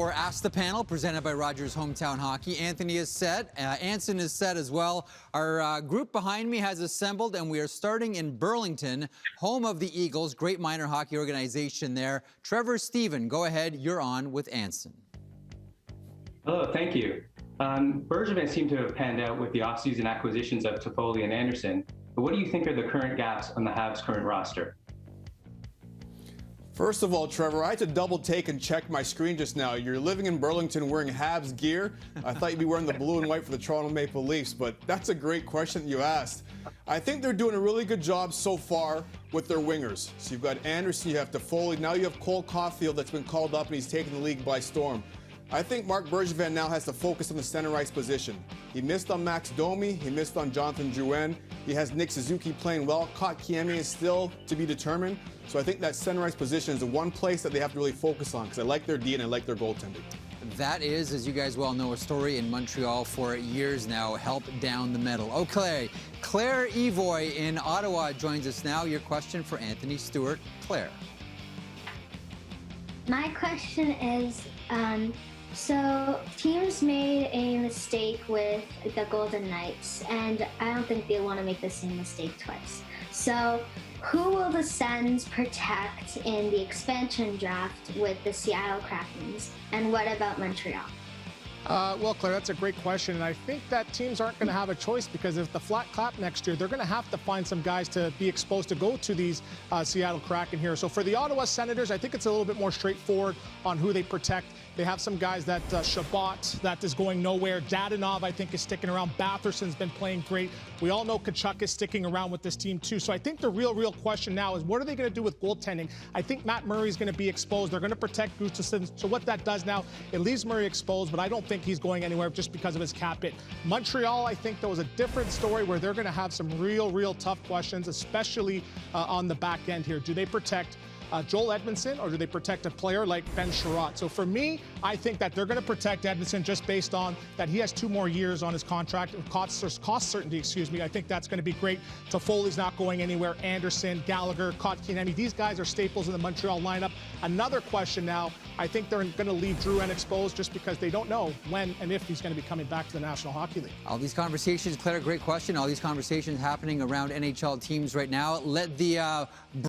For Ask the Panel, presented by Rogers Hometown Hockey. Anthony is set. Anson is set as well. Our group behind me has assembled, and we are starting in Burlington, home of the Eagles, great minor hockey organization there. Trevor Stephen, go ahead. You're on with Anson. Hello, thank you. Bergevin seemed to have panned out with the offseason acquisitions of Toffoli and Anderson. But what do you think are the current gaps on the Habs' current roster? First of all, Trevor, I had to double take and check my screen just now. You're living in Burlington wearing Habs gear. I thought you'd be wearing the blue and white for the Toronto Maple Leafs, but that's a great question you asked. I think they're doing a really good job so far with their wingers. So you've got Anderson, you have Toffoli, now you have Cole Caulfield that's been called up and he's taken the league by storm. I think Mark Bergevin now has to focus on the center ice position. He missed on Max Domi, he missed on Jonathan Drouin. He has Nick Suzuki playing well. Kotkaniemi is still to be determined. So I think that center ice position is the one place that they have to really focus on because I like their D and I like their goaltending. That is, as you guys well know, a story in Montreal for years now. Help down the middle. Okay, Claire Evoy in Ottawa joins us now. Your question for Anthony Stewart. Claire. My question is, so teams made a mistake with the Golden Knights, and I don't think they want to make the same mistake twice. So who will the Sens protect in the expansion draft with the Seattle Kraken? And what about Montreal? Well, Claire, that's a great question, and I think that teams aren't going to have a choice because if the flat cap next year, they're going to have to find some guys to be exposed to go to these Seattle Kraken here. So for the Ottawa Senators, I think it's a little bit more straightforward on who they protect. They have some guys that Shabbat, that is going nowhere. Dadonov, I think, is sticking around. Batherson's been playing great. We all know Tkachuk is sticking around with this team, too. So I think the real question now is what are they going to do with goaltending? I think Matt Murray's going to be exposed. They're going to protect Gustafsson. So what that does now, it leaves Murray exposed, but I don't think he's going anywhere just because of his cap hit. Montreal, I think there was a different story where they're going to have some real tough questions, especially on the back end here. Do they protect Joel Edmondson, or do they protect a player like Ben Sherratt? So for me, I think that they're going to protect Edmondson just based on that he has 2 more years on his contract. Cost certainty, excuse me. I think that's going to be great. Toffoli's not going anywhere. Anderson, Gallagher, Kotkaniemi, these guys are staples in the Montreal lineup. Another question now, I think they're going to leave Drouin exposed just because they don't know when and if he's going to be coming back to the National Hockey League. All these conversations, Claire, great question. All these conversations happening around NHL teams right now. Let the